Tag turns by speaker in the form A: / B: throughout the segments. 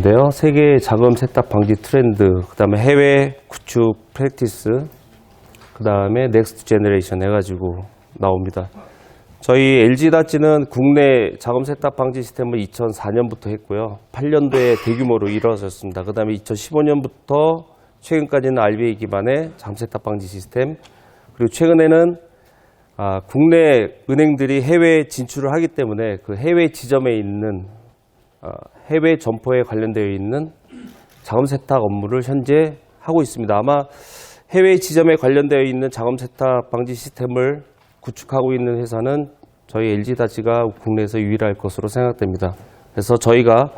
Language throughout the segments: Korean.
A: 인데요. 세계 자금 세탁 방지 트렌드, 그 다음에 해외 구축 프랙티스, 그 다음에 넥스트 제너레이션 해가지고 나옵니다. 저희 LG다찌는 국내 자금 세탁 방지 시스템을 2004년부터 했고요. 8년도에 대규모로 이루어졌습니다. 그 다음에 2015년부터 최근까지는 RBA 기반의 자금 세탁 방지 시스템, 그리고 최근에는 국내 은행들이 해외 진출을 하기 때문에 그 해외 지점에 있는 해외 점포에 관련되어 있는 자금 세탁 업무를 현재 하고 있습니다. 아마 해외 지점에 관련되어 있는 자금 세탁 방지 시스템을 구축하고 있는 회사는 저희 LG다찌가 국내에서 유일할 것으로 생각됩니다. 그래서 저희가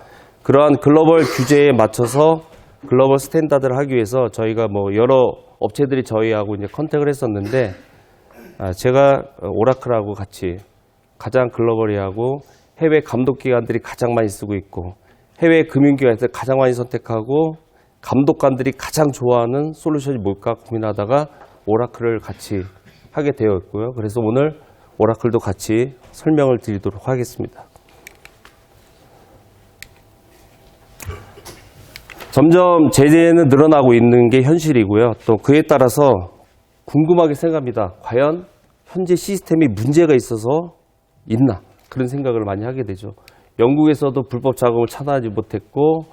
A: 그러한 글로벌 규제에 맞춰서 글로벌 스탠다드를 하기 위해서 저희가 뭐 여러 업체들이 저희하고 이제 컨택을 했었는데, 제가 오라클하고 같이 가장 글로벌이하고 해외 감독기관들이 가장 많이 쓰고 있고 해외 금융기관에서 가장 많이 선택하고 감독관들이 가장 좋아하는 솔루션이 뭘까 고민하다가 오라클을 같이 하게 되어 있고요. 그래서 오늘 오라클도 같이 설명을 드리도록 하겠습니다. 점점 제재는 늘어나고 있는 게 현실이고요. 또 그에 따라서 궁금하게 생각합니다. 과연 현재 시스템이 문제가 있어서 있나? 그런 생각을 많이 하게 되죠. 영국에서도 불법 자금을 차단하지 못했고,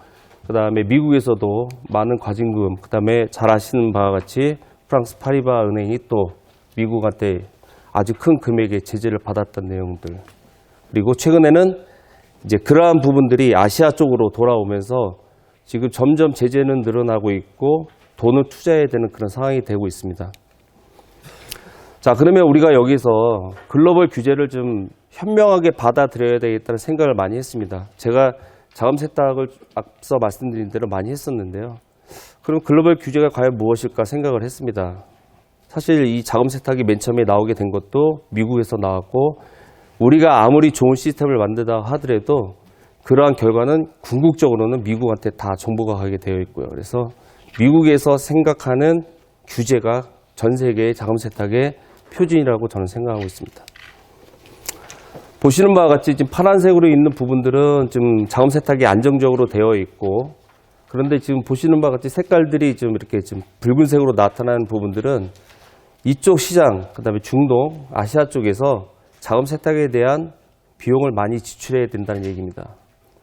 A: 그 다음에 미국에서도 많은 과징금, 그 다음에 잘 아시는 바와 같이 프랑스 파리바 은행이 또 미국한테 아주 큰 금액의 제재를 받았던 내용들. 그리고 최근에는 이제 그러한 부분들이 아시아 쪽으로 돌아오면서 지금 점점 제재는 늘어나고 있고 돈을 투자해야 되는 그런 상황이 되고 있습니다. 자, 그러면 우리가 여기서 글로벌 규제를 좀 현명하게 받아들여야 되겠다는 생각을 많이 했습니다. 제가 자금 세탁을 앞서 말씀드린 대로 많이 했었는데요. 그럼 글로벌 규제가 과연 무엇일까 생각을 했습니다. 사실 이 자금 세탁이 맨 처음에 나오게 된 것도 미국에서 나왔고, 우리가 아무리 좋은 시스템을 만들다 하더라도 그러한 결과는 궁극적으로는 미국한테 다 정보가 가게 되어 있고요. 그래서 미국에서 생각하는 규제가 전 세계의 자금 세탁의 표준이라고 저는 생각하고 있습니다. 보시는 바와 같이 지금 파란색으로 있는 부분들은 좀 자금 세탁이 안정적으로 되어 있고, 그런데 지금 보시는 바와 같이 색깔들이 좀 이렇게 좀 붉은색으로 나타나는 부분들은 이쪽 시장, 그 다음에 중동, 아시아 쪽에서 자금 세탁에 대한 비용을 많이 지출해야 된다는 얘기입니다.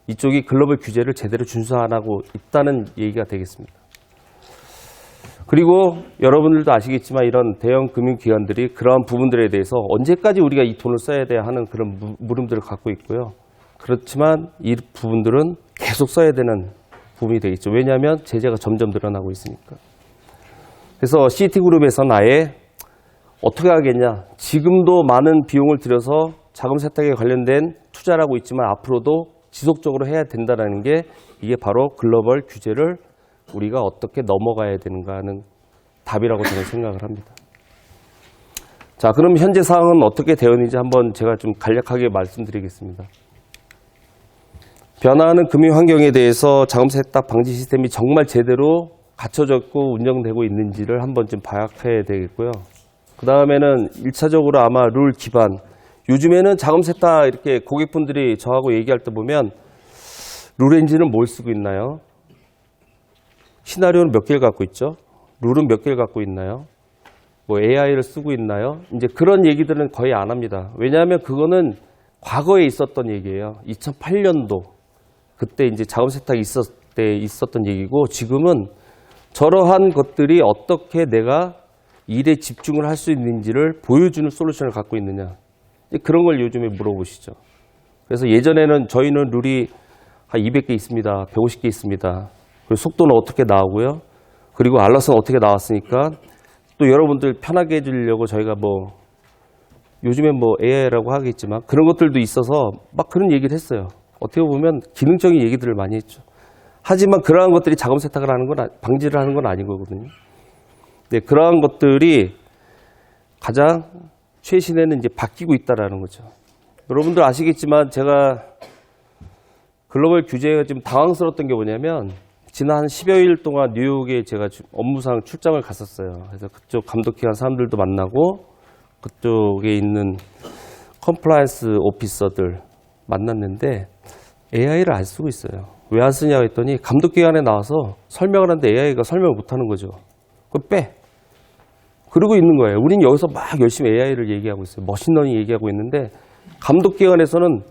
A: 이쪽이 글로벌 규제를 제대로 준수 안 하고 있다는 얘기가 되겠습니다. 그리고 여러분들도 아시겠지만 이런 대형 금융기관들이 그러한 부분들에 대해서 언제까지 우리가 이 돈을 써야 돼야 하는 그런 물음들을 갖고 있고요. 그렇지만 이 부분들은 계속 써야 되는 부분이 되겠죠. 왜냐하면 제재가 점점 늘어나고 있으니까. 그래서 시티그룹에서는 아예 어떻게 하겠냐. 지금도 많은 비용을 들여서 자금 세탁에 관련된 투자를 하고 있지만 앞으로도 지속적으로 해야 된다는 게 이게 바로 글로벌 규제를 우리가 어떻게 넘어가야 되는가 하는 답이라고 저는 생각을 합니다. 자, 그럼 현재 상황은 어떻게 되었는지 한번 제가 좀 간략하게 말씀드리겠습니다. 변화하는 금융 환경에 대해서 자금 세탁 방지 시스템이 정말 제대로 갖춰졌고 운영되고 있는지를 한번 좀 파악해야 되겠고요. 그 다음에는 1차적으로 아마 룰 기반. 요즘에는 자금 세탁 이렇게 고객분들이 저하고 얘기할 때 보면 룰 엔진은 뭘 쓰고 있나요? 시나리오는 몇 개를 갖고 있죠? 룰은 몇 개를 갖고 있나요? 뭐 AI를 쓰고 있나요? 이제 그런 얘기들은 거의 안 합니다. 왜냐하면 그거는 과거에 있었던 얘기예요. 2008년도 그때 이제 자금 세탁이 있었을 때 있었던 얘기고, 지금은 저러한 것들이 어떻게 내가 일에 집중을 할 수 있는지를 보여주는 솔루션을 갖고 있느냐. 그런 걸 요즘에 물어보시죠. 그래서 예전에는 저희는 룰이 한 200개 있습니다. 150개 있습니다. 그리고 속도는 어떻게 나오고요. 그리고 알라스는 어떻게 나왔으니까 또 여러분들 편하게 해주려고 저희가 뭐 요즘엔 뭐 AI라고 하겠지만 그런 것들도 있어서 막 그런 얘기를 했어요. 어떻게 보면 기능적인 얘기들을 많이 했죠. 하지만 그러한 것들이 자금 세탁을 하는 건 방지를 하는 건 아닌 거거든요. 네, 그러한 것들이 가장 최신에는 이제 바뀌고 있다라는 거죠. 여러분들 아시겠지만 제가 글로벌 규제가 좀 당황스러웠던 게 뭐냐면, 지난 10여일 동안 뉴욕에 제가 업무상 출장을 갔었어요. 그래서 그쪽 감독기관 사람들도 만나고 그쪽에 있는 컴플라이언스 오피서들 만났는데 AI를 안 쓰고 있어요. 왜 안 쓰냐고 했더니 감독기관에 나와서 설명을 하는데 AI가 설명을 못하는 거죠. 그럼 빼. 그러고 있는 거예요. 우린 여기서 막 열심히 AI를 얘기하고 있어요. 머신러닝 얘기하고 있는데 감독기관에서는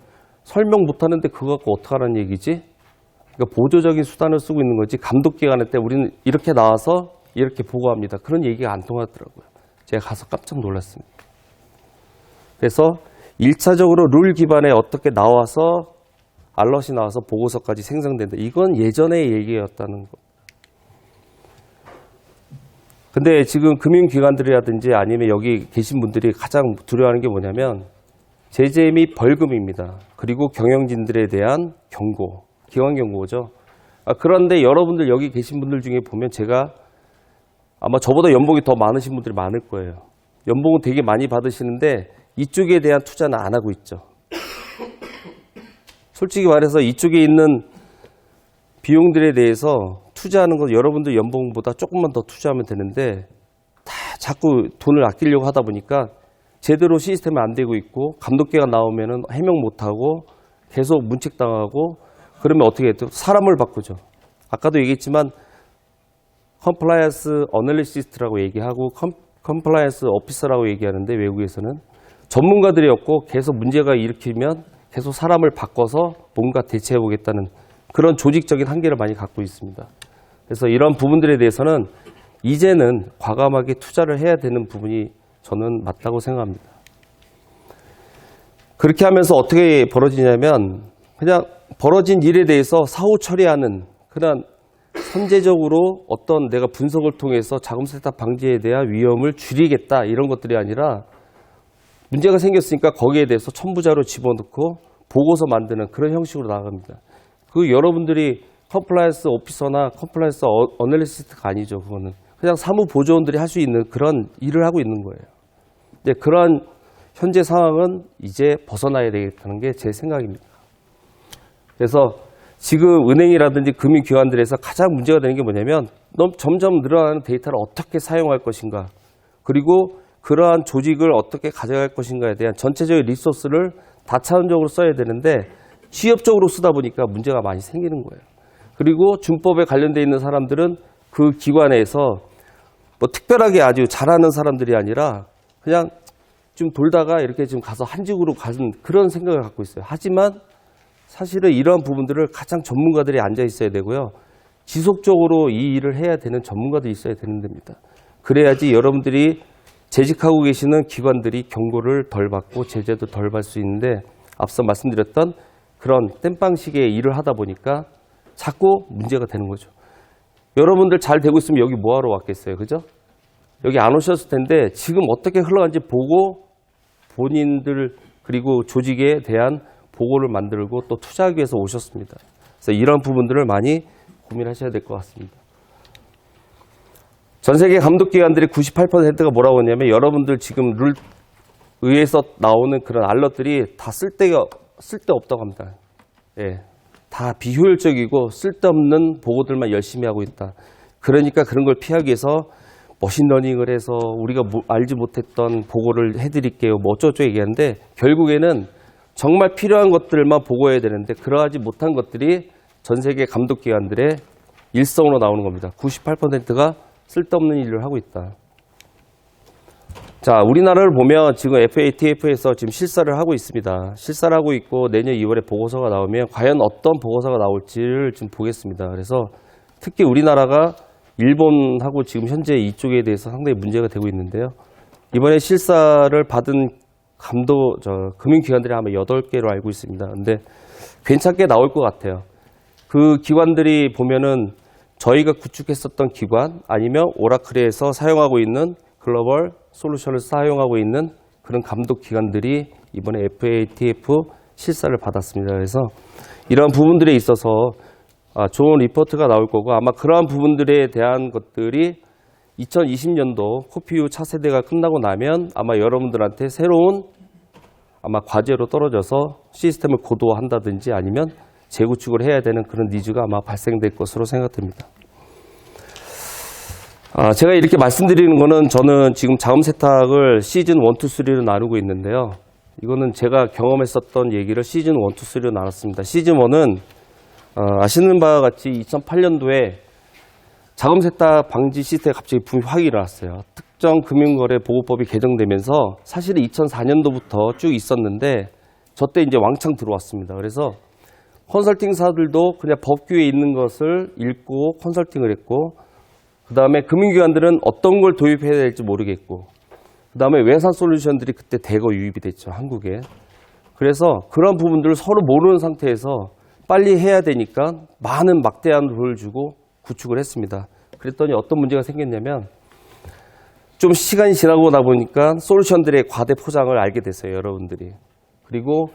A: 설명 못하는데 그거 갖고 어떡하라는 얘기지? 그러니까 보조적인 수단을 쓰고 있는 거지 감독기관에 때 우리는 이렇게 나와서 이렇게 보고합니다. 그런 얘기가 안 통하더라고요. 제가 가서 깜짝 놀랐습니다. 그래서 1차적으로 룰 기반에 어떻게 나와서 알럿이 나와서 보고서까지 생성된다. 이건 예전의 얘기였다는 거. 근데 지금 금융기관들이라든지 아니면 여기 계신 분들이 가장 두려워하는 게 뭐냐면 제재 및 벌금입니다. 그리고 경영진들에 대한 경고, 기관 경고죠. 그런데 여러분들 여기 계신 분들 중에 보면 제가 아마 저보다 연봉이 더 많으신 분들이 많을 거예요. 연봉은 되게 많이 받으시는데 이쪽에 대한 투자는 안 하고 있죠. 솔직히 말해서 이쪽에 있는 비용들에 대해서 투자하는 건 여러분들 연봉보다 조금만 더 투자하면 되는데 다 자꾸 돈을 아끼려고 하다 보니까 제대로 시스템이 안 되고 있고 감독계가 나오면은 해명 못하고 계속 문책당하고 그러면 어떻게 해요? 사람을 바꾸죠. 아까도 얘기했지만 컴플라이언스 어널리시스트라고 얘기하고 컴플라이언스 오피서라고 얘기하는데 외국에서는 전문가들이었고 계속 문제가 일으키면 계속 사람을 바꿔서 뭔가 대체해 보겠다는 그런 조직적인 한계를 많이 갖고 있습니다. 그래서 이런 부분들에 대해서는 이제는 과감하게 투자를 해야 되는 부분이 저는 맞다고 생각합니다. 그렇게 하면서 어떻게 벌어지냐면 그냥 벌어진 일에 대해서 사후 처리하는 그런 선제적으로 어떤 내가 분석을 통해서 자금 세탁 방지에 대한 위험을 줄이겠다 이런 것들이 아니라 문제가 생겼으니까 거기에 대해서 첨부자료 집어넣고 보고서 만드는 그런 형식으로 나갑니다. 그 여러분들이 컴플라이언스 오피서나 컴플라이언스 어널리스트가 아니죠. 그거는 그냥 사무보조원들이 할 수 있는 그런 일을 하고 있는 거예요. 근데 그런 현재 상황은 이제 벗어나야 되겠다는 게 제 생각입니다. 그래서 지금 은행이라든지 금융기관들에서 가장 문제가 되는 게 뭐냐면 점점 늘어나는 데이터를 어떻게 사용할 것인가 그리고 그러한 조직을 어떻게 가져갈 것인가에 대한 전체적인 리소스를 다차원적으로 써야 되는데 취업적으로 쓰다 보니까 문제가 많이 생기는 거예요. 그리고 준법에 관련되어 있는 사람들은 그 기관에서 뭐 특별하게 아주 잘하는 사람들이 아니라 그냥 좀 돌다가 이렇게 좀 가서 한직으로 가는 그런 생각을 갖고 있어요. 하지만 사실은 이러한 부분들을 가장 전문가들이 앉아 있어야 되고요. 지속적으로 이 일을 해야 되는 전문가들이 있어야 되는 겁니다. 그래야지 여러분들이 재직하고 계시는 기관들이 경고를 덜 받고 제재도 덜 받을 수 있는데 앞서 말씀드렸던 그런 땜빵식의 일을 하다 보니까 자꾸 문제가 되는 거죠. 여러분들 잘 되고 있으면 여기 뭐하러 왔겠어요. 그죠? 여기 안 오셨을 텐데 지금 어떻게 흘러간지 보고 본인들 그리고 조직에 대한 보고를 만들고 또 투자하기 위해서 오셨습니다. 그래서 이런 부분들을 많이 고민하셔야 될 것 같습니다. 전 세계 감독기관들이 98%가 뭐라고 하냐면 여러분들 지금 룰 의에서 나오는 그런 알럿들이 다 쓸데없다고 합니다. 예, 다 비효율적이고 쓸데없는 보고들만 열심히 하고 있다. 그러니까 그런 걸 피하기 위해서 머신러닝을 해서 우리가 알지 못했던 보고를 해드릴게요. 뭐 어쩌고저쩌고 얘기하는데 결국에는 정말 필요한 것들만 보고해야 되는데 그러하지 못한 것들이 전 세계 감독기관들의 일성으로 나오는 겁니다. 98%가 쓸데없는 일을 하고 있다. 자, 우리나라를 보면 지금 FATF에서 지금 실사를 하고 있습니다. 실사를 하고 있고 내년 2월에 보고서가 나오면 과연 어떤 보고서가 나올지를 지금 보겠습니다. 그래서 특히 우리나라가 일본하고 지금 현재 이쪽에 대해서 상당히 문제가 되고 있는데요. 이번에 실사를 받은 금융기관들이 아마 8개로 알고 있습니다. 근데 괜찮게 나올 것 같아요. 그 기관들이 보면은 저희가 구축했었던 기관 아니면 오라클에서 사용하고 있는 글로벌 솔루션을 사용하고 있는 그런 감독 기관들이 이번에 FATF 실사를 받았습니다. 그래서 이런 부분들에 있어서 좋은 리포트가 나올 거고 아마 그러한 부분들에 대한 것들이 2020년도 코피유 차세대가 끝나고 나면 아마 여러분들한테 새로운 아마 과제로 떨어져서 시스템을 고도화한다든지 아니면 재구축을 해야 되는 그런 니즈가 아마 발생될 것으로 생각됩니다. 제가 이렇게 말씀드리는 거는 저는 지금 자금 세탁을 시즌 1, 2, 3로 나누고 있는데요. 이거는 제가 경험했었던 얘기를 시즌 1, 2, 3로 나눴습니다. 시즌 1은 아시는 바와 같이 2008년도에 자금 세탁 방지 시스템에 갑자기 붐이 확 일어났어요. 특정 금융거래 보호법이 개정되면서 사실은 2004년도부터 쭉 있었는데 저때 이제 왕창 들어왔습니다. 그래서 컨설팅사들도 그냥 법규에 있는 것을 읽고 컨설팅을 했고, 그 다음에 금융기관들은 어떤 걸 도입해야 될지 모르겠고, 그 다음에 외산 솔루션들이 그때 대거 유입이 됐죠, 한국에. 그래서 그런 부분들을 서로 모르는 상태에서 빨리 해야 되니까 많은 막대한 돈을 주고 구축을 했습니다. 그랬더니 어떤 문제가 생겼냐면, 좀 시간이 지나고 나 보니까 솔루션들의 과대 포장을 알게 됐어요, 여러분들이. 그리고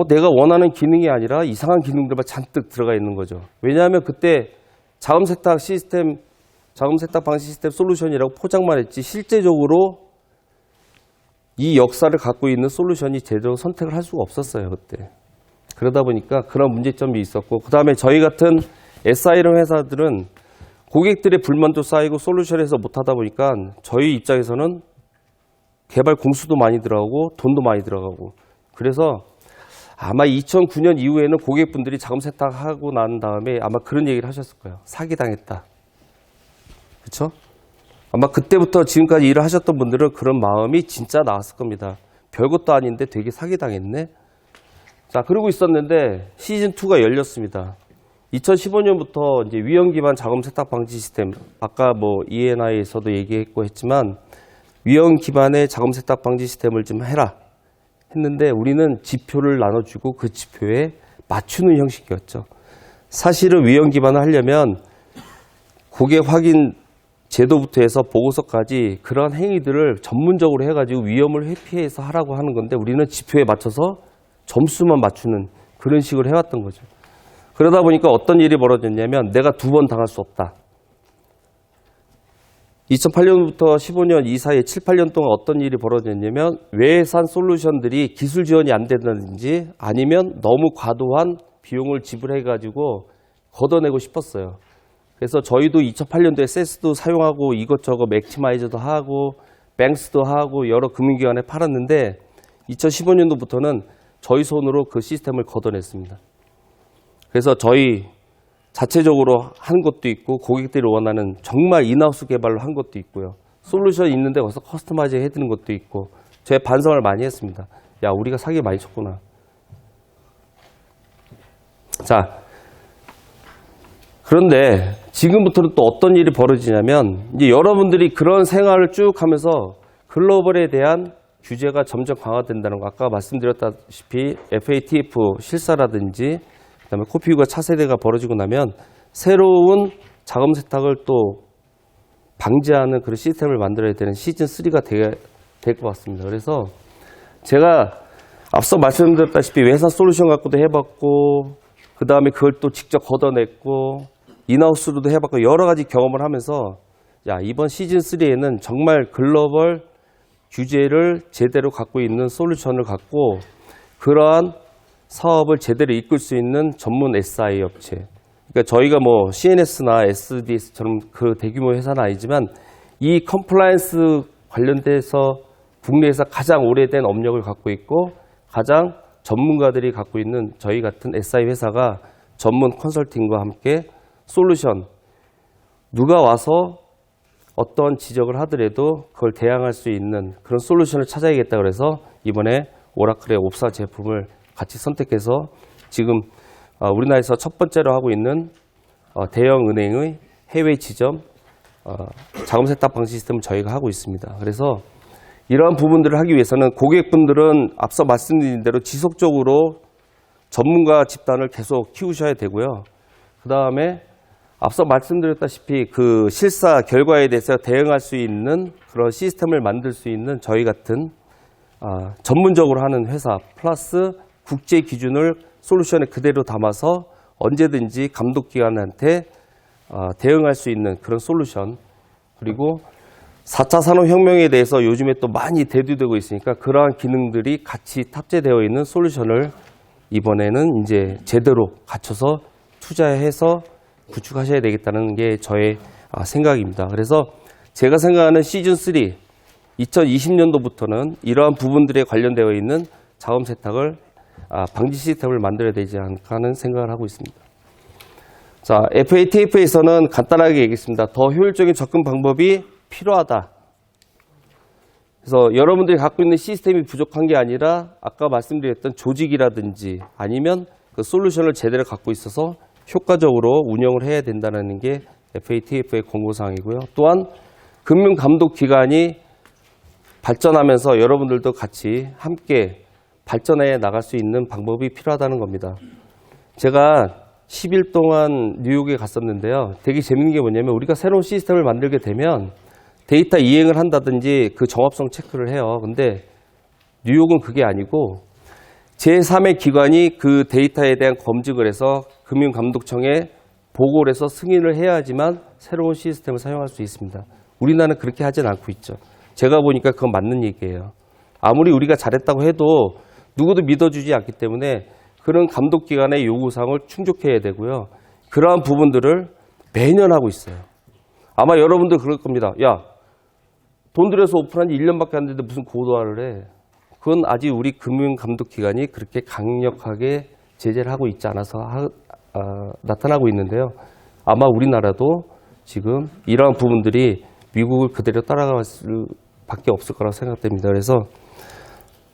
A: 내가 원하는 기능이 아니라 이상한 기능들만 잔뜩 들어가 있는 거죠. 왜냐하면 그때 자금 세탁 방지 시스템 솔루션이라고 포장만 했지 실제적으로 이 역사를 갖고 있는 솔루션이 제대로 선택을 할 수가 없었어요, 그때. 그러다 보니까 그런 문제점이 있었고, 그 다음에 저희 같은 SI런 회사들은 고객들의 불만도 쌓이고 솔루션에서 못하다 보니까 저희 입장에서는 개발 공수도 많이 들어가고 돈도 많이 들어가고, 그래서 아마 2009년 이후에는 고객분들이 자금 세탁하고 난 다음에 아마 그런 얘기를 하셨을 거예요. 사기당했다. 그렇죠? 아마 그때부터 지금까지 일을 하셨던 분들은 그런 마음이 진짜 나왔을 겁니다. 별것도 아닌데 되게 사기당했네. 자, 그러고 있었는데 시즌2가 열렸습니다. 2015년부터 이제 위험 기반 자금 세탁 방지 시스템, 아까 뭐 E&I에서도 얘기했고 했지만 위험 기반의 자금 세탁 방지 시스템을 좀 해라 했는데, 우리는 지표를 나눠주고 그 지표에 맞추는 형식이었죠. 사실은 위험 기반을 하려면 고객 확인 제도부터 해서 보고서까지 그런 행위들을 전문적으로 해가지고 위험을 회피해서 하라고 하는 건데, 우리는 지표에 맞춰서 점수만 맞추는 그런 식으로 해왔던 거죠. 그러다 보니까 어떤 일이 벌어졌냐면, 내가 2번 당할 수 없다. 2008년부터 15년 이 사이에 7, 8년 동안 어떤 일이 벌어졌냐면, 외산 솔루션들이 기술 지원이 안 된다든지 아니면 너무 과도한 비용을 지불해가지고 걷어내고 싶었어요. 그래서 저희도 2008년도에 세스도 사용하고 이것저것 맥티마이저도 하고 뱅스도 하고 여러 금융기관에 팔았는데, 2015년도부터는 저희 손으로 그 시스템을 걷어냈습니다. 그래서 저희 자체적으로 한 것도 있고, 고객들이 원하는 정말 인하우스 개발로 한 것도 있고요. 솔루션 있는데 거기서 커스터마이즈 해드는 것도 있고, 제 반성을 많이 했습니다. 야, 우리가 사기 많이 쳤구나. 자, 그런데 지금부터는 또 어떤 일이 벌어지냐면, 이제 여러분들이 그런 생활을 쭉 하면서 글로벌에 대한 규제가 점점 강화된다는 거, 아까 말씀드렸다시피 FATF 실사라든지 그다음에 코피우가 차세대가 벌어지고 나면 새로운 자금 세탁을 또 방지하는 그런 시스템을 만들어야 되는 시즌3가 될 것 같습니다. 그래서 제가 앞서 말씀드렸다시피 외산 솔루션 갖고도 해봤고, 그 다음에 그걸 또 직접 걷어냈고, 인하우스로도 해봤고, 여러 가지 경험을 하면서, 야, 이번 시즌3에는 정말 글로벌 규제를 제대로 갖고 있는 솔루션을 갖고 그러한 사업을 제대로 이끌 수 있는 전문 SI 업체. 그러니까 저희가 뭐 CNS나 SDS처럼 그 대규모 회사는 아니지만 이 컴플라이언스 관련돼서 국내에서 가장 오래된 업력을 갖고 있고 가장 전문가들이 갖고 있는 저희 같은 SI 회사가 전문 컨설팅과 함께 솔루션, 누가 와서 어떤 지적을 하더라도 그걸 대항할 수 있는 그런 솔루션을 찾아야겠다 그래서 이번에 오라클의 옵사 제품을 같이 선택해서 지금 우리나라에서 첫 번째로 하고 있는 대형 은행의 해외 지점 자금 세탁 방지 시스템을 저희가 하고 있습니다. 그래서 이러한 부분들을 하기 위해서는 고객분들은 앞서 말씀드린 대로 지속적으로 전문가 집단을 계속 키우셔야 되고요. 그 다음에 앞서 말씀드렸다시피 그 실사 결과에 대해서 대응할 수 있는 그런 시스템을 만들 수 있는 저희 같은 전문적으로 하는 회사 플러스 국제 기준을 솔루션에 그대로 담아서 언제든지 감독기관한테 대응할 수 있는 그런 솔루션, 그리고 4차 산업혁명에 대해서 요즘에 또 많이 대두되고 있으니까 그러한 기능들이 같이 탑재되어 있는 솔루션을 이번에는 이제 제대로 갖춰서 투자해서 구축하셔야 되겠다는 게 저의 생각입니다. 그래서 제가 생각하는 시즌3 2020년도부터는 이러한 부분들에 관련되어 있는 자금 세탁을 방지 시스템을 만들어야 되지 않을까 하는 생각을 하고 있습니다. 자, FATF에서는 간단하게 얘기했습니다. 더 효율적인 접근 방법이 필요하다. 그래서 여러분들이 갖고 있는 시스템이 부족한 게 아니라 아까 말씀드렸던 조직이라든지 아니면 그 솔루션을 제대로 갖고 있어서 효과적으로 운영을 해야 된다는 게 FATF의 권고사항이고요. 또한 금융감독기관이 발전하면서 여러분들도 같이 함께 발전해 나갈 수 있는 방법이 필요하다는 겁니다. 제가 10일 동안 뉴욕에 갔었는데요. 되게 재밌는 게 뭐냐면 우리가 새로운 시스템을 만들게 되면 데이터 이행을 한다든지 그 정합성 체크를 해요. 근데 뉴욕은 그게 아니고 제3의 기관이 그 데이터에 대한 검증을 해서 금융감독청에 보고를 해서 승인을 해야지만 새로운 시스템을 사용할 수 있습니다. 우리나라는 그렇게 하진 않고 있죠. 제가 보니까 그건 맞는 얘기예요. 아무리 우리가 잘했다고 해도 누구도 믿어주지 않기 때문에 그런 감독기관의 요구사항을 충족해야 되고요. 그러한 부분들을 매년 하고 있어요. 아마 여러분들 그럴 겁니다. 야, 돈 들여서 오픈한 지 1년밖에 안 됐는데 무슨 고도화를 해. 그건 아직 우리 금융감독기관이 그렇게 강력하게 제재를 하고 있지 않아서 나타나고 있는데요. 아마 우리나라도 지금 이러한 부분들이 미국을 그대로 따라갈 수밖에 없을 거라고 생각됩니다. 그래서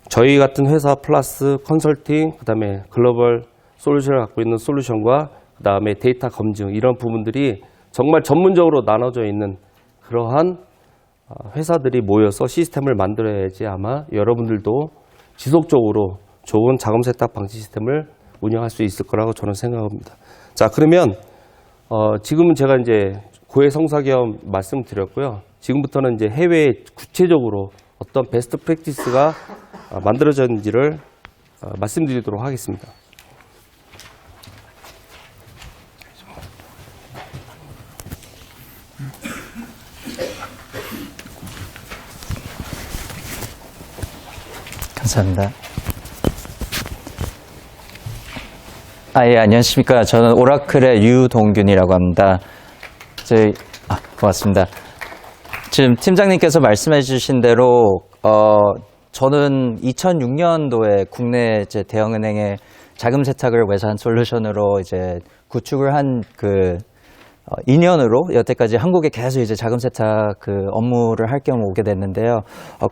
A: 저희 같은 회사 플러스 컨설팅, 그 다음에 글로벌 솔루션을 갖고 있는 솔루션과 그 다음에 데이터 검증 이런 부분들이 정말 전문적으로 나눠져 있는 그러한 회사들이 모여서 시스템을 만들어야지 아마 여러분들도 지속적으로 좋은 자금 세탁 방지 시스템을 운영할 수 있을 거라고 저는 생각합니다. 자, 그러면 지금은 제가 이제 고해 성사 겸 말씀드렸고요. 지금부터는 이제 해외에 구체적으로 어떤 베스트 프랙티스가 만들어졌는지를 말씀드리도록 하겠습니다.
B: 감사합니다. 예, 안녕하십니까. 저는 오라클의 유동균이라고 합니다. 고맙습니다. 지금 팀장님께서 말씀해 주신 대로, 저는 2006년도에 국내 이제 대형은행의 자금 세탁을 외산 솔루션으로 이제 구축을 한 2년으로 여태까지 한국에 계속 이제 자금 세탁 업무를 할 겸 오게 됐는데요.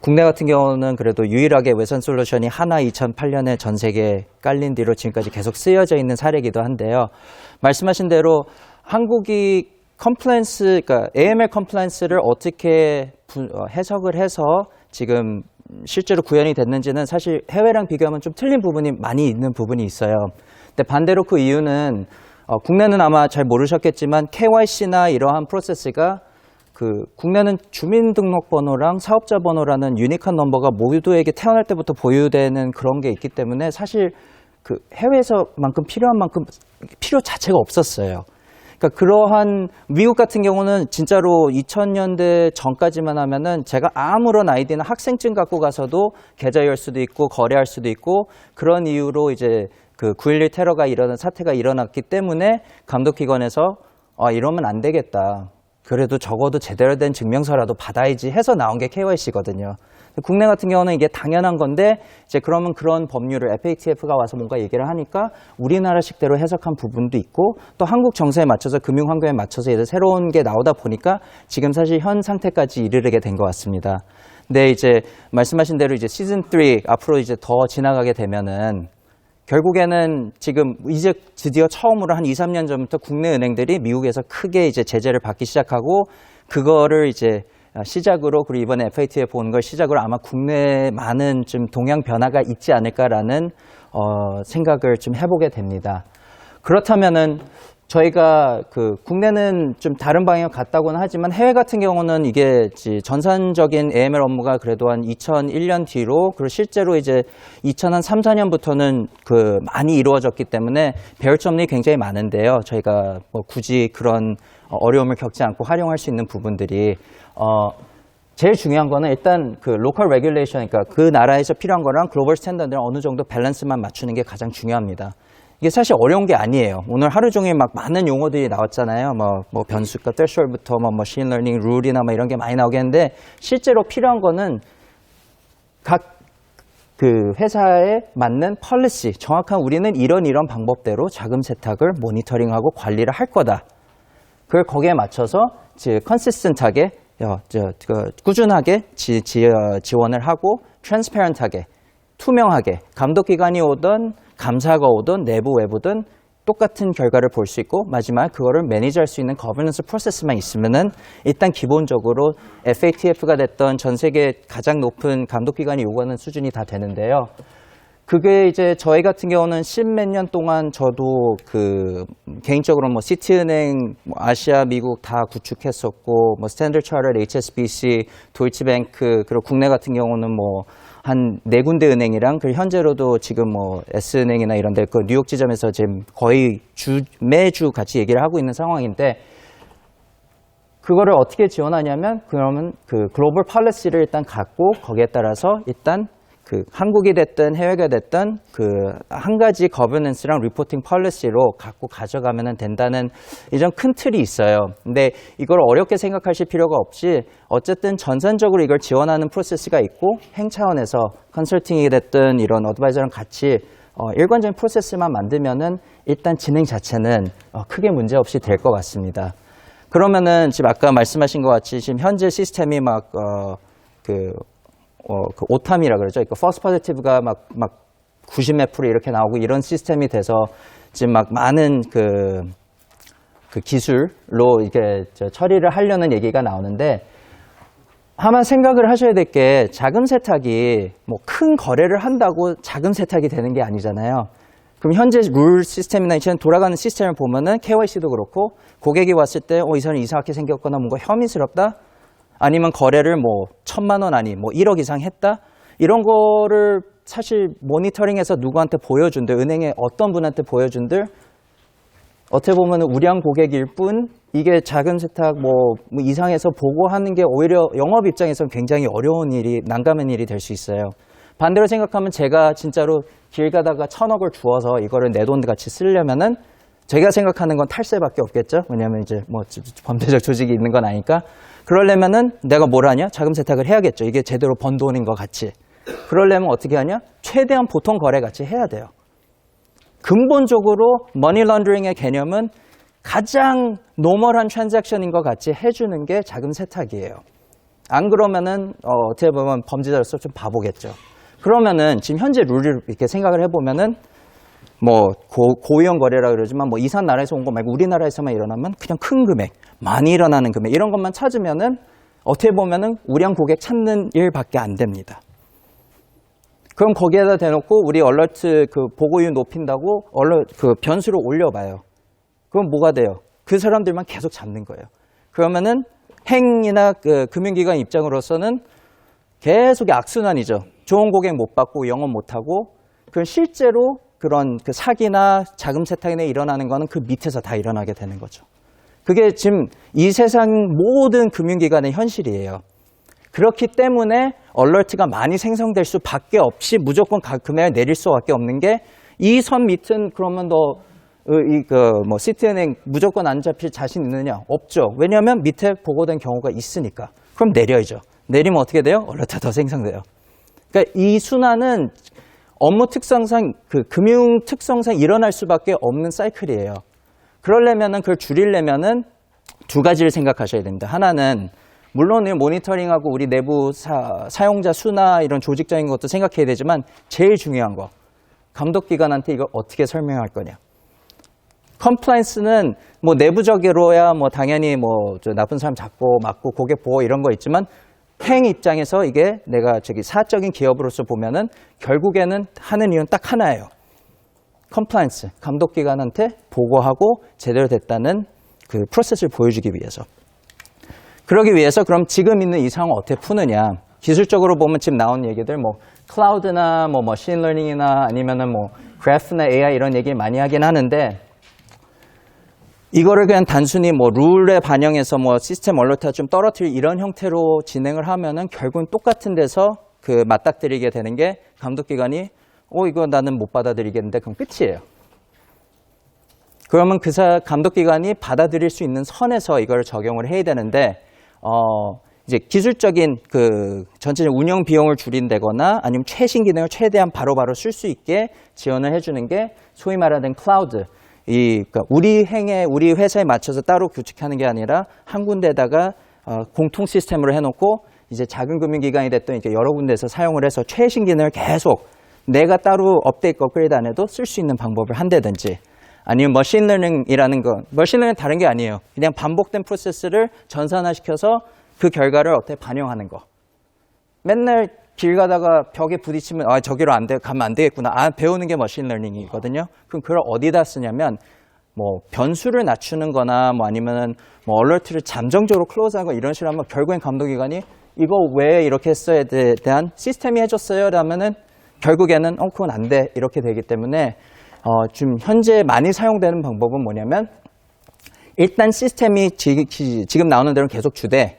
B: 국내 같은 경우는 그래도 유일하게 외산 솔루션이 하나 2008년에 전 세계에 깔린 뒤로 지금까지 계속 쓰여져 있는 사례이기도 한데요. 말씀하신 대로 한국이 컴플라이언스, 그러니까 AML 컴플라이언스를 어떻게 해석을 해서 지금 실제로 구현이 됐는지는 사실 해외랑 비교하면 좀 틀린 부분이 많이 있는 부분이 있어요. 근데 반대로 그 이유는 국내는 아마 잘 모르셨겠지만 KYC나 이러한 프로세스가 국내는 주민등록번호랑 사업자번호라는 유니크한 넘버가 모두에게 태어날 때부터 보유되는 그런 게 있기 때문에 사실 해외에서만큼 필요한 만큼 필요 자체가 없었어요. 그러니까 그러한 미국 같은 경우는 진짜로 2000년대 전까지만 하면은 제가 아무런 아이디나 학생증 갖고 가서도 계좌 열 수도 있고 거래할 수도 있고 그런 이유로 이제 9.11 테러가 일어난 사태가 일어났기 때문에 감독기관에서 이러면 안 되겠다. 그래도 적어도 제대로 된 증명서라도 받아야지 해서 나온 게 KYC거든요. 국내 같은 경우는 이게 당연한 건데 이제 그러면 그런 법률을 FATF가 와서 뭔가 얘기를 하니까 우리나라식대로 해석한 부분도 있고 또 한국 정서에 맞춰서 금융 환경에 맞춰서 새로운 게 나오다 보니까 지금 사실 현 상태까지 이르게 된 것 같습니다. 근데 이제 말씀하신 대로 이제 시즌 3 앞으로 이제 더 지나가게 되면은 결국에는 지금 이제 드디어 처음으로 한 2, 3년 전부터 국내 은행들이 미국에서 크게 이제 제재를 받기 시작하고 그거를 이제 시작으로 그리고 이번에 FATF 오는 걸 시작으로 아마 국내에 많은 좀 동향 변화가 있지 않을까라는 생각을 좀 해보게 됩니다. 그렇다면은 저희가 국내는 좀 다른 방향 같다고는 하지만 해외 같은 경우는 이게 전산적인 AML 업무가 그래도 한 2001년 뒤로 그리고 실제로 이제 2003, 4년부터는 많이 이루어졌기 때문에 배울 점이 굉장히 많은데요. 저희가 뭐 굳이 그런 어려움을 겪지 않고 활용할 수 있는 부분들이 제일 중요한 거는 일단 로컬 레귤레이션, 그러니까 그 나라에서 필요한 거랑 글로벌 스탠다드랑 어느 정도 밸런스만 맞추는 게 가장 중요합니다. 이게 사실 어려운 게 아니에요. 오늘 하루 종일 막 많은 용어들이 나왔잖아요. 뭐 변수가, threshold부터 머신 러닝, 룰이나 이런 게 많이 나오겠는데 실제로 필요한 거는 각 그 회사에 맞는 펄리시, 정확한 우리는 이런 방법대로 자금 세탁을 모니터링하고 관리를 할 거다. 그걸 거기에 맞춰서 컨시스턴트하게 꾸준하게 지원을 하고 트랜스페런트하게 투명하게 감독기관이 오든 감사가 오든 내부 외부든 똑같은 결과를 볼 수 있고 마지막에 그거를 매니지할 수 있는 거버넌스 프로세스만 있으면은 일단 기본적으로 FATF가 됐던 전 세계 가장 높은 감독기관이 요구하는 수준이 다 되는데요. 그게 이제 저희 같은 경우는 10몇 년 동안 저도 그 개인적으로 뭐 시티은행, 뭐 아시아, 미국 다 구축했었고 뭐 스탠더드 차터드, HSBC, 도이치뱅크 그리고 국내 같은 경우는 뭐 한 4군데 은행이랑 그리고 현재로도 지금 뭐 S은행이나 이런 데 그 뉴욕 지점에서 지금 거의 매주 같이 얘기를 하고 있는 상황인데 그거를 어떻게 지원하냐면 그러면 그 글로벌 폴리시를 일단 갖고 거기에 따라서 일단 그 한국이 됐든 해외가 됐든 그 한 가지 거버넌스랑 리포팅 폴리시로 갖고 가져가면 된다는 이런 큰 틀이 있어요. 근데 이걸 어렵게 생각하실 필요가 없이 어쨌든 전산적으로 이걸 지원하는 프로세스가 있고 행 차원에서 컨설팅이 됐든 이런 어드바이저랑 같이 일관적인 프로세스만 만들면은 일단 진행 자체는 크게 문제 없이 될 것 같습니다. 그러면은 지금 아까 말씀하신 것 같이 지금 현재 시스템이 그 오탐이라 그러죠. 그 false positive가 막 90몇 프로 이렇게 나오고 이런 시스템이 돼서 지금 막 많은 그 기술로 이게 처리를 하려는 얘기가 나오는데 아마 생각을 하셔야 될 게 자금 세탁이 뭐 큰 거래를 한다고 자금 세탁이 되는 게 아니잖아요. 그럼 현재 룰 시스템이나 이런 돌아가는 시스템을 보면은 KYC도 그렇고 고객이 왔을 때 이 사람이 이상하게 생겼거나 뭔가 혐의스럽다? 아니면 거래를 뭐 1,000만 원 아니 뭐 1억 이상 했다? 이런 거를 사실 모니터링해서 누구한테 보여준들, 은행에 어떤 분한테 보여준들 어떻게 보면 우량 고객일 뿐 이게 자금 세탁 뭐 이상해서 보고하는 게 오히려 영업 입장에서는 굉장히 어려운 일이, 난감한 일이 될 수 있어요. 반대로 생각하면 제가 진짜로 길 가다가 1,000억을 주어서 이거를 내 돈 같이 쓰려면은 제가 생각하는 건 탈세밖에 없겠죠. 왜냐하면 이제 뭐 범죄적 조직이 있는 건 아니까. 그러려면은 내가 뭘 하냐? 자금 세탁을 해야겠죠. 이게 제대로 번 돈인 것 같이. 그러려면 어떻게 하냐? 최대한 보통 거래 같이 해야 돼요. 근본적으로 머니 런더링의 개념은 가장 노멀한 트랜잭션인 것 같이 해주는 게 자금 세탁이에요. 안 그러면은 어떻게 보면 범죄자로서 좀 바보겠죠. 그러면은 지금 현재 룰을 이렇게 생각을 해보면은 뭐 고위험 거래라 그러지만 뭐 이산 나라에서 온 거 말고 우리나라에서만 일어나면 그냥 큰 금액, 많이 일어나는 금액 이런 것만 찾으면은 어떻게 보면은 우량 고객 찾는 일밖에 안 됩니다. 그럼 거기에다 대놓고 우리 얼러트 그 보고율 높인다고 그 변수를 올려봐요. 그럼 뭐가 돼요? 그 사람들만 계속 잡는 거예요. 그러면은 행이나 그 금융기관 입장으로서는 계속 악순환이죠. 좋은 고객 못 받고 영업 못 하고 그 실제로 그런 그 사기나 자금 세탁이나 일어나는 거는 그 밑에서 다 일어나게 되는 거죠. 그게 지금 이 세상 모든 금융기관의 현실이에요. 그렇기 때문에 얼러트가 많이 생성될 수밖에 없이 무조건 금액을 내릴 수밖에 없는 게 이 선 밑은 그러면 뭐 시티은행 무조건 안 잡힐 자신 있느냐? 없죠. 왜냐하면 밑에 보고된 경우가 있으니까. 그럼 내려야죠. 내리면 어떻게 돼요? 얼러트가 더 생성돼요. 그러니까 이 순환은 업무 특성상, 그 금융 특성상 일어날 수밖에 없는 사이클이에요. 그러려면은 그걸 줄이려면은 두 가지를 생각하셔야 됩니다. 하나는 물론 모니터링하고 우리 내부 사용자 수나 이런 조직적인 것도 생각해야 되지만 제일 중요한 거 감독기관한테 이걸 어떻게 설명할 거냐. 컴플라이언스는 뭐 내부적으로야 뭐 당연히 뭐 나쁜 사람 잡고 막고 고객 보호 이런 거 있지만 행 입장에서 이게 내가 사적인 기업으로서 보면은 결국에는 하는 이유는 딱 하나예요. 컴플라이언스, 감독기관한테 보고하고 제대로 됐다는 그 프로세스를 보여주기 위해서. 그러기 위해서 그럼 지금 있는 이 상황을 어떻게 푸느냐. 기술적으로 보면 지금 나온 얘기들 뭐 클라우드나 뭐 머신러닝이나 아니면은 뭐 그래프나 AI 이런 얘기 많이 하긴 하는데 이거를 그냥 단순히 뭐 룰에 반영해서 뭐 시스템 얼러트가 좀 떨어뜨릴 이런 형태로 진행을 하면은 결국은 똑같은 데서 그 맞닥뜨리게 되는 게 감독기관이 이거 나는 못 받아들이겠는데 그럼 끝이에요. 그러면 감독기관이 받아들일 수 있는 선에서 이걸 적용을 해야 되는데 이제 기술적인 그 전체적 운영 비용을 줄인다거나 아니면 최신 기능을 최대한 바로바로 쓸 수 있게 지원을 해주는 게 소위 말하는 클라우드. 그러니까 우리 회사에 맞춰서 따로 구축하는 게 아니라 한 군데다가 공통 시스템으로 해놓고 이제 작은 금융기관이 됐든 이렇게 여러 군데에서 사용을 해서 최신 기능을 계속 내가 따로 업데이트, 업그레이드 안 해도 쓸 수 있는 방법을 한다든지 아니면 머신러닝이라는 건 머신러닝은 다른 게 아니에요. 그냥 반복된 프로세스를 전산화시켜서 그 결과를 어떻게 반영하는 거. 맨날 길 가다가 벽에 부딪히면 저기로 가면 안 되겠구나. 배우는 게 머신러닝이거든요. 그럼 그걸 어디다 쓰냐면 뭐 변수를 낮추는 거나 뭐 아니면은 뭐 얼러트를 잠정적으로 클로즈하고 이런 식으로 하면 결국엔 감독기관이 이거 왜 이렇게 했어에 대한 시스템이 해줬어요 라면은 결국에는 그건 안 돼 이렇게 되기 때문에 좀 현재 많이 사용되는 방법은 뭐냐면 일단 시스템이 지금 나오는 대로 계속 주되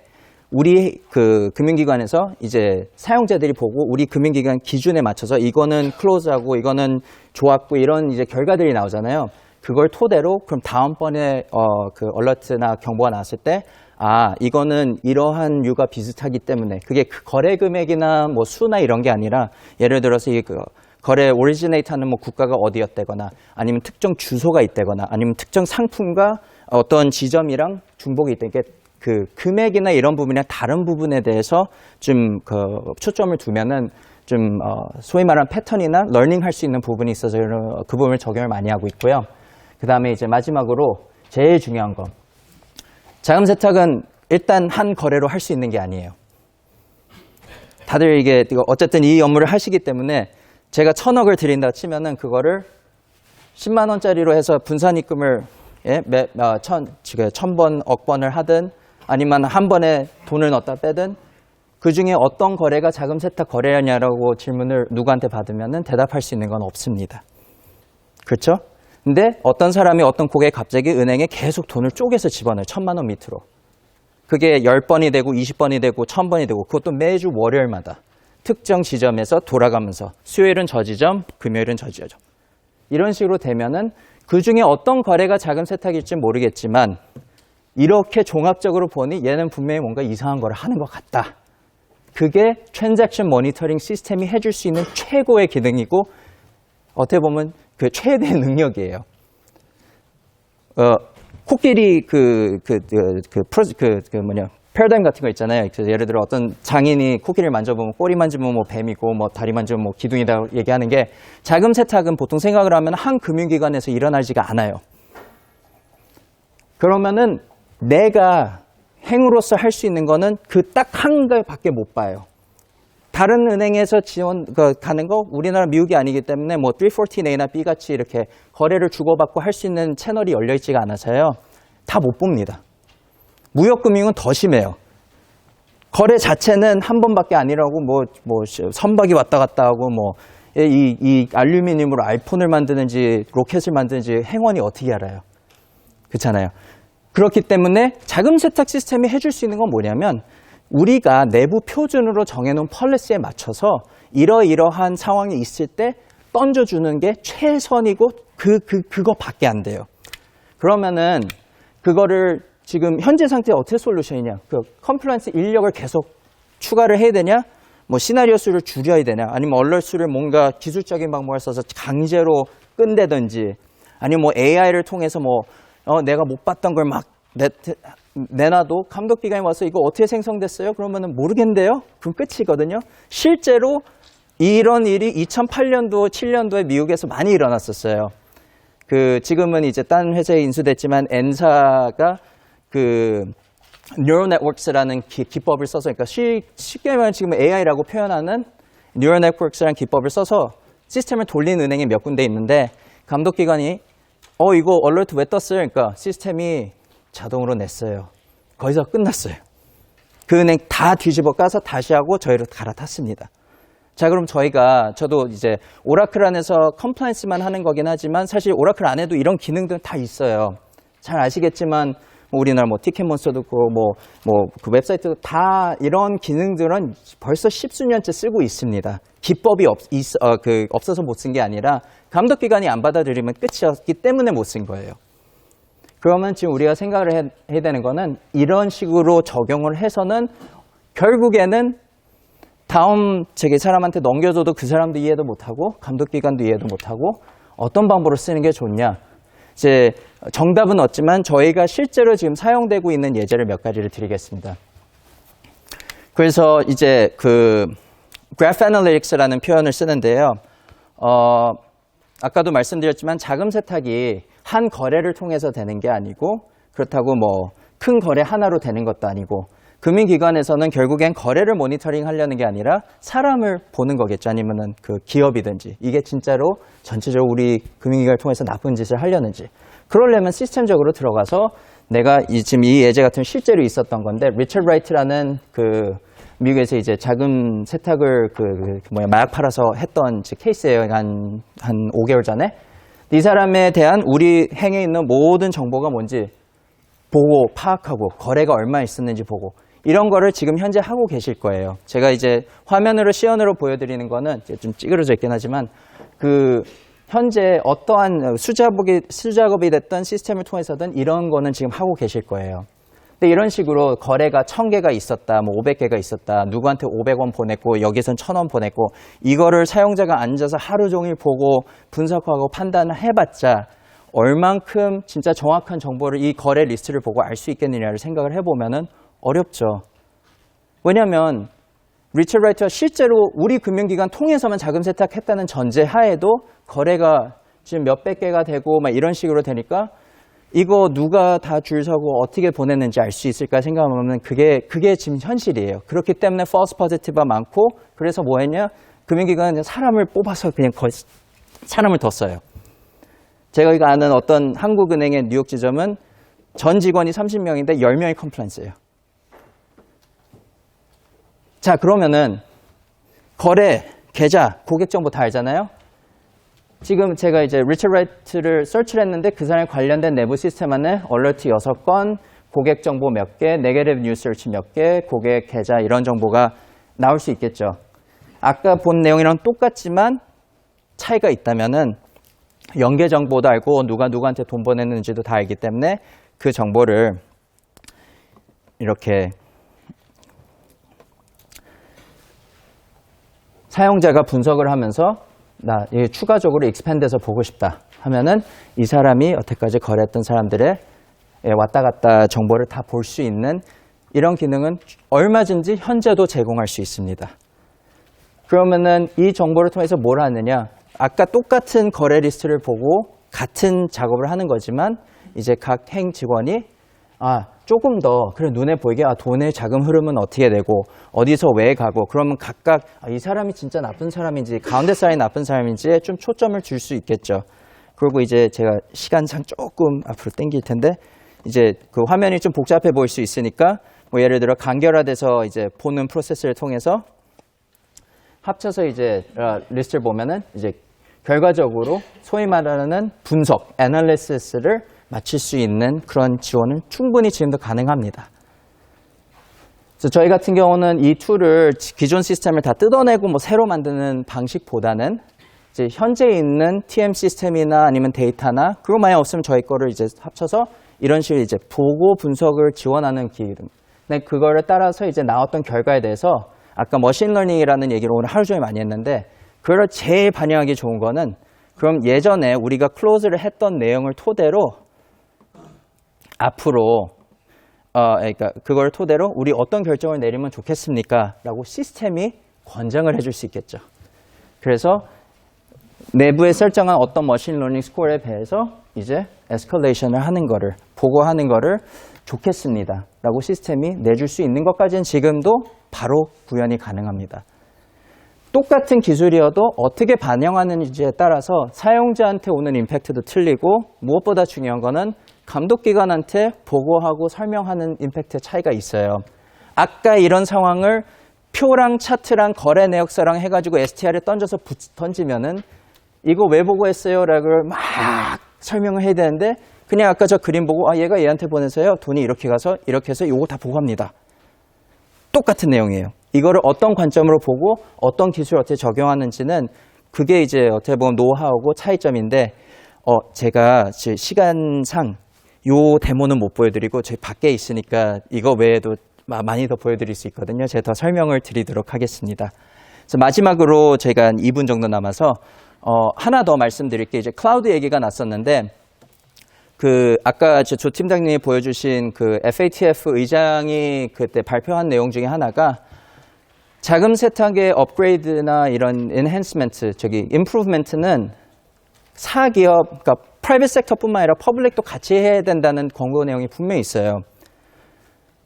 B: 우리 그 금융기관에서 이제 사용자들이 보고 우리 금융기관 기준에 맞춰서 이거는 클로즈하고 이거는 좋았고 이런 이제 결과들이 나오잖아요. 그걸 토대로 그럼 다음번에 그 얼러트나 경보가 나왔을 때 이거는 이러한 이유가 비슷하기 때문에 그게 그 거래 금액이나 뭐 수나 이런 게 아니라 예를 들어서 이 거래 오리지네이트 하는 뭐 국가가 어디였다거나 아니면 특정 주소가 있다거나 아니면 특정 상품과 어떤 지점이랑 중복이 있다니까 그 금액이나 이런 부분이나 다른 부분에 대해서 좀 초점을 두면은 좀 소위 말하는 패턴이나 러닝 할 수 있는 부분이 있어서 그 부분을 적용을 많이 하고 있고요. 그 다음에 이제 마지막으로 제일 중요한 거. 자금 세탁은 일단 한 거래로 할 수 있는 게 아니에요. 다들 이게 어쨌든 이 업무를 하시기 때문에 제가 1,000억을 드린다 치면은 그거를 10만 원짜리로 해서 분산 입금을 1,000번, 억 번을 하든 아니면 한 번에 돈을 넣었다 빼든 그 중에 어떤 거래가 자금 세탁 거래냐라고 질문을 누구한테 받으면은 대답할 수 있는 건 없습니다. 그렇죠? 근데 어떤 사람이 어떤 고객이 갑자기 은행에 계속 돈을 쪼개서 집어넣어요. 1,000만 원 밑으로. 그게 10번이 되고 20번이 되고 1,000번이 되고 그것도 매주 월요일마다 특정 지점에서 돌아가면서 수요일은 저 지점, 금요일은 저 지점. 이런 식으로 되면은 그 중에 어떤 거래가 자금 세탁일지 모르겠지만 이렇게 종합적으로 보니 얘는 분명히 뭔가 이상한 걸 하는 것 같다. 그게 트랜잭션 모니터링 시스템이 해줄 수 있는 최고의 기능이고 어떻게 보면 그 최대의 능력이에요. 코끼리 패러다임 같은 거 있잖아요. 그래서 예를 들어 어떤 장인이 코끼리를 만져보면 꼬리 만지면 뭐 뱀이고 뭐 다리 만지면 뭐 기둥이다 얘기하는 게 자금 세탁은 보통 생각을 하면 한 금융기관에서 일어나지가 않아요. 그러면은 내가 행으로서 할 수 있는 거는 그 딱 한 개밖에 못 봐요. 다른 은행에서 지원 가는 거 우리나라 미국이 아니기 때문에 뭐 314A나 B 같이 이렇게 거래를 주고받고 할 수 있는 채널이 열려 있지가 않아서요. 다 못 봅니다. 무역금융은 더 심해요. 거래 자체는 한 번밖에 아니라고 뭐 선박이 왔다 갔다 하고 뭐 이 알루미늄으로 아이폰을 만드는지 로켓을 만드는지 행원이 어떻게 알아요? 그렇잖아요. 그렇기 때문에 자금 세탁 시스템이 해줄 수 있는 건 뭐냐면 우리가 내부 표준으로 정해놓은 펄리시에 맞춰서 이러이러한 상황이 있을 때 던져주는 게 최선이고 그거밖에 안 돼요. 그러면은 그거를 지금 현재 상태에 어떻게 솔루션이냐? 컴플라이언스 인력을 계속 추가를 해야 되냐? 뭐 시나리오 수를 줄여야 되냐? 아니면 얼럿 수를 뭔가 기술적인 방법을 써서 강제로 끈다든지 아니면 뭐 AI를 통해서 내가 못 봤던 걸 막 내놔도 감독기관이 와서 이거 어떻게 생성됐어요? 그러면은 모르겠는데요? 그럼 끝이거든요. 실제로 이런 일이 2008년도, 7년도에 미국에서 많이 일어났었어요. 지금은 이제 딴 회사에 인수됐지만 N사가 Neural Networks라는 기법을 써서, 그러니까 쉽게 말하면 지금 AI라고 표현하는 Neural Networks라는 기법을 써서 시스템을 돌린 은행이 몇 군데 있는데 감독기관이 이거 얼러트 왜 떴어요? 그러니까 시스템이 자동으로 냈어요. 거기서 끝났어요. 그 은행 다 뒤집어 까서 다시 하고 저희를 갈아탔습니다. 자, 그럼 저도 이제 오라클 안에서 컴플라이언스만 하는 거긴 하지만 사실 오라클 안에도 이런 기능들은 다 있어요. 잘 아시겠지만 우리나라 티켓몬스터도 있고 그 웹사이트도 다 이런 기능들은 벌써 십수년째 쓰고 있습니다. 기법이 없어서 못 쓴 게 아니라 감독기관이 안 받아들이면 끝이었기 때문에 못 쓴 거예요. 그러면 지금 우리가 생각을 해야 되는 거는 이런 식으로 적용을 해서는 결국에는 다음 사람한테 넘겨줘도 그 사람도 이해도 못하고 감독기관도 이해도 못하고 어떤 방법으로 쓰는 게 좋냐. 이제 정답은 없지만 저희가 실제로 지금 사용되고 있는 예제를 몇 가지를 드리겠습니다. 그래서 이제 그 Graph Analytics라는 표현을 쓰는데요. 아까도 말씀드렸지만 자금 세탁이 한 거래를 통해서 되는 게 아니고 그렇다고 뭐 큰 거래 하나로 되는 것도 아니고 금융기관에서는 결국엔 거래를 모니터링 하려는 게 아니라 사람을 보는 거겠죠. 아니면은 그 기업이든지 이게 진짜로 전체적으로 우리 금융기관을 통해서 나쁜 짓을 하려는지. 그러려면 시스템적으로 들어가서 내가 지금 이 예제 같은 실제로 있었던 건데 리처드 라이트라는 그 미국에서 이제 자금 세탁을 마약 팔아서 했던 케이스예요. 한 5개월 전에. 이 사람에 대한 우리 행에 있는 모든 정보가 뭔지 보고 파악하고 거래가 얼마 있었는지 보고 이런 거를 지금 현재 하고 계실 거예요. 제가 이제 화면으로 시연으로 보여드리는 거는 좀 찌그러져 있긴 하지만 그 현재 어떠한 수작업이 됐던 시스템을 통해서든 이런 거는 지금 하고 계실 거예요. 근데 이런 식으로 거래가 1000개가 있었다, 뭐 500개가 있었다, 누구한테 500원 보냈고 여기선 1000원 보냈고 이거를 사용자가 앉아서 하루 종일 보고 분석하고 판단해봤자 얼만큼 진짜 정확한 정보를 이 거래 리스트를 보고 알 수 있겠느냐를 생각을 해보면은 어렵죠. 왜냐하면 리처드 라이트가 실제로 우리 금융기관 통해서만 자금 세탁했다는 전제 하에도 거래가 지금 몇백 개가 되고 막 이런 식으로 되니까 이거 누가 다 줄 서고 어떻게 보냈는지 알 수 있을까 생각하면 그게 지금 현실이에요. 그렇기 때문에 false positive가 많고 그래서 뭐 했냐? 금융기관은 사람을 뽑아서 그냥 사람을 더 써요. 제가 이거 아는 어떤 한국은행의 뉴욕 지점은 전 직원이 30명인데 10명이 컴플라이언스예요. 자, 그러면은 거래, 계좌, 고객 정보 다 알잖아요. 지금 제가 이제 리처드 라이트를 서치를 했는데 그 사람에 관련된 내부 시스템 안에 얼러트 6건, 고객 정보 몇 개, 네게티브 뉴스 서치 몇 개, 고객 계좌 이런 정보가 나올 수 있겠죠. 아까 본 내용이랑 똑같지만 차이가 있다면은 연계 정보도 알고 누가 누구한테 돈 보냈는지도 다 알기 때문에 그 정보를 이렇게 사용자가 분석을 하면서 나 추가적으로 익스팬드해서 보고 싶다 하면은 이 사람이 여태까지 거래했던 사람들의 왔다 갔다 정보를 다 볼 수 있는 이런 기능은 얼마든지 현재도 제공할 수 있습니다. 그러면은 이 정보를 통해서 뭘 하느냐? 아까 똑같은 거래 리스트를 보고 같은 작업을 하는 거지만 이제 각 행 직원이 조금 더 그래 눈에 보이게 돈의 자금 흐름은 어떻게 되고 어디서 왜 가고 그러면 각각 이 사람이 진짜 나쁜 사람인지 가운데 사람이 나쁜 사람인지에 좀 초점을 줄 수 있겠죠. 그리고 이제 제가 시간상 조금 앞으로 당길 텐데 이제 그 화면이 좀 복잡해 보일 수 있으니까 뭐 예를 들어 간결화돼서 이제 보는 프로세스를 통해서 합쳐서 이제 리스트를 보면은 이제 결과적으로 소위 말하는 분석, 애널리시스를 마칠 수 있는 그런 지원은 충분히 지금도 가능합니다. 그래서 저희 같은 경우는 이 툴을 기존 시스템을 다 뜯어내고 뭐 새로 만드는 방식보다는 이제 현재 있는 TM 시스템이나 아니면 데이터나 그거 만약 없으면 저희 거를 이제 합쳐서 이런 식으로 이제 보고 분석을 지원하는 기능. 근데 그거를 따라서 이제 나왔던 결과에 대해서 아까 머신러닝이라는 얘기를 오늘 하루 종일 많이 했는데 그걸 제일 반영하기 좋은 거는 그럼 예전에 우리가 클로즈를 했던 내용을 토대로 앞으로 그러니까 그걸 토대로 우리 어떤 결정을 내리면 좋겠습니까? 라고 시스템이 권장을 해줄 수 있겠죠. 그래서 내부에 설정한 어떤 머신러닝 스코어에 대해서 이제 에스컬레이션을 하는 거를 보고하는 거를 좋겠습니다. 라고 시스템이 내줄 수 있는 것까지는 지금도 바로 구현이 가능합니다. 똑같은 기술이어도 어떻게 반영하는지에 따라서 사용자한테 오는 임팩트도 틀리고 무엇보다 중요한 거는 감독기관한테 보고하고 설명하는 임팩트의 차이가 있어요. 아까 이런 상황을 표랑 차트랑 거래 내역서랑 해가지고 STR에 던지면은 이거 왜 보고했어요? 라고 막 설명을 해야 되는데 그냥 아까 저 그림 보고 얘가 얘한테 보내서요. 돈이 이렇게 가서 이렇게 해서 요거 다 보고합니다. 똑같은 내용이에요. 이거를 어떤 관점으로 보고 어떤 기술을 어떻게 적용하는지는 그게 이제 어떻게 보면 노하우고 차이점인데 제가 시간상 요 데모는 못 보여드리고 저희 밖에 있으니까 이거 외에도 많이 더 보여드릴 수 있거든요. 제가 더 설명을 드리도록 하겠습니다. 그래서 마지막으로 저희가 한 2분 정도 남아서 하나 더 말씀드릴 게 이제 클라우드 얘기가 났었는데 아까 조 팀장님이 보여주신 그 FATF 의장이 그때 발표한 내용 중에 하나가 자금 세탁의 업그레이드나 이런 엔핸스먼트, 임프루브먼트는 사기업, 그러니까 프라이빗 섹터뿐만 아니라 퍼블릭도 같이 해야 된다는 권고 내용이 분명히 있어요.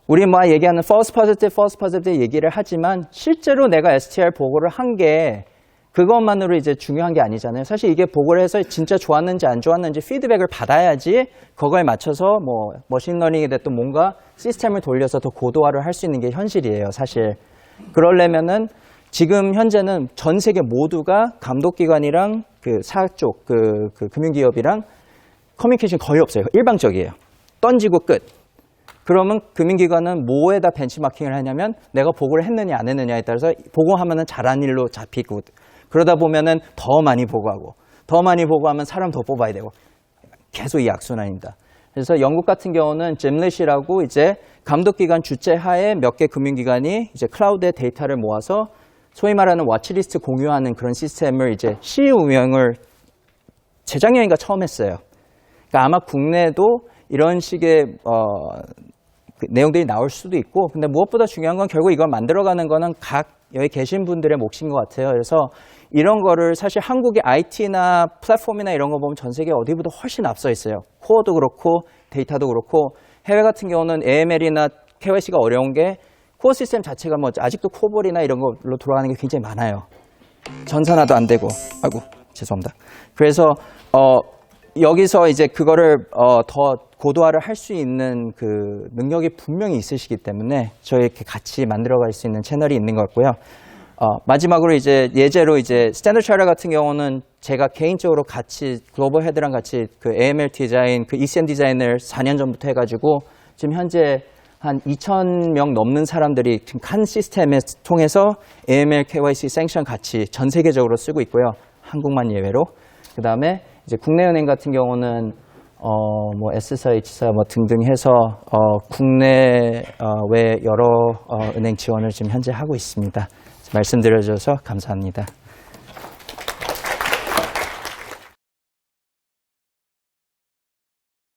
B: 우리 얘기하는 false positive 얘기를 하지만 실제로 내가 STR 보고를 한 게 그것만으로 이제 중요한 게 아니잖아요. 사실 이게 보고를 해서 진짜 좋았는지 안 좋았는지 피드백을 받아야지 그거에 맞춰서 머신러닝이 됐든 뭔가 시스템을 돌려서 더 고도화를 할 수 있는 게 현실이에요, 사실. 그러려면은 지금 현재는 전 세계 모두가 감독기관이랑 사쪽, 금융기업이랑 커뮤니케이션 거의 없어요. 일방적이에요. 던지고 끝. 그러면 금융기관은 뭐에다 벤치마킹을 하냐면 내가 보고를 했느냐 안 했느냐에 따라서 보고하면은 잘한 일로 잡히고 그러다 보면은 더 많이 보고하면 사람 더 뽑아야 되고 계속 이 악순환입니다. 그래서 영국 같은 경우는 잼릿이라고 이제 감독기관 주최하에 몇 개 금융기관이 이제 클라우드에 데이터를 모아서 소위 말하는 워치리스트 공유하는 그런 시스템을 이제 시의 운영을 재작년인가 처음 했어요. 그러니까 아마 국내도 이런 식의 내용들이 나올 수도 있고, 근데 무엇보다 중요한 건 결국 이걸 만들어가는 거는 각 여기 계신 분들의 몫인 것 같아요. 그래서 이런 거를 사실 한국의 IT나 플랫폼이나 이런 거 보면 전 세계 어디보다 훨씬 앞서 있어요. 코어도 그렇고 데이터도 그렇고 해외 같은 경우는 AML이나 KYC가 어려운 게 코어 시스템 자체가 아직도 코볼이나 이런 걸로 돌아가는 게 굉장히 많아요. 전산화도 안 되고, 죄송합니다. 그래서 여기서 이제 그거를 더 고도화를 할 수 있는 그 능력이 분명히 있으시기 때문에 저희 이렇게 같이 만들어갈 수 있는 채널이 있는 것 같고요. 마지막으로 이제 예제로 이제 스탠더드 차터 같은 경우는 제가 개인적으로 같이 글로벌 헤드랑 같이 그 AML 디자인, ECM 디자인을 4년 전부터 해가지고 지금 현재 한 2,000명 넘는 사람들이 지금 한 시스템을 통해서 AML, KYC, 생션 같이 전 세계적으로 쓰고 있고요. 한국만 예외로. 그 다음에 이제 국내 은행 같은 경우는 S사, H사 등등 해서 국내 외 여러 은행 지원을 지금 현재 하고 있습니다. 말씀드려줘서 감사합니다.